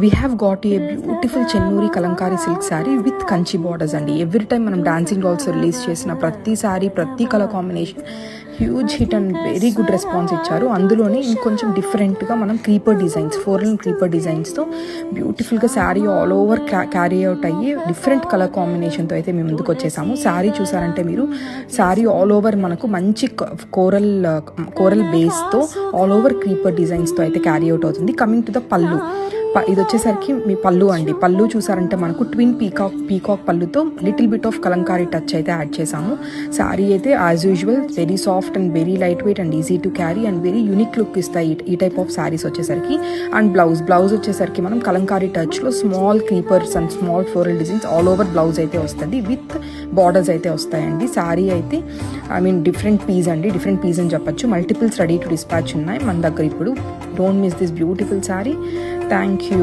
We have got a beautiful Chennuri Kalamkari silk sari with Kanchi borders అండి. Every time మనం dancing dolls release చేసిన ప్రతి శారీ, ప్రతి colour combination huge hit and very good response ఇచ్చారు. అందులోనే ఇంకొంచెం డిఫరెంట్గా మనం క్రీపర్ డిజైన్స్, ఫోరల్ క్రీపర్ డిజైన్స్తో బ్యూటిఫుల్గా sari all over carry out అయ్యి డిఫరెంట్ కలర్ కాంబినేషన్తో అయితే మేము ముందుకు వచ్చేసాము. శారీ చూసారంటే మీరు, శారీ ఆల్ ఓవర్ మనకు మంచి కోరల్ బేస్తో ఆల్ ఓవర్ క్రీపర్ డిజైన్స్తో అయితే క్యారీ అవుట్ అవుతుంది. కమింగ్ టు ద పళ్ళు, ఇది వచ్చేసరికి మీ పళ్ళు అండి. పళ్ళు చూసారంటే మనకు ట్విన్ పీకాక్ పళ్ళుతో little bit of Kalamkari touch అయితే యాడ్ చేసాము. శారీ అయితే as usual very soft and very lightweight and easy to carry and very unique look ఇస్తాయి ఈ టైప్ ఆఫ్ శారీస్ వచ్చేసరికి. అండ్ బ్లౌజ్ వచ్చేసరికి మనం కలంకారీ టచ్లో small creepers and small floral designs all over blouse అయితే వస్తుంది, విత్ బార్డర్స్ అయితే వస్తాయండి. శారీ అయితే డిఫరెంట్ పీస్ అని చెప్పచ్చు. మల్టిపుల్స్ రెడీ టు డిస్పాచ్ ఉన్నాయి మన దగ్గర ఇప్పుడు. Don't miss this beautiful sari. Thank you.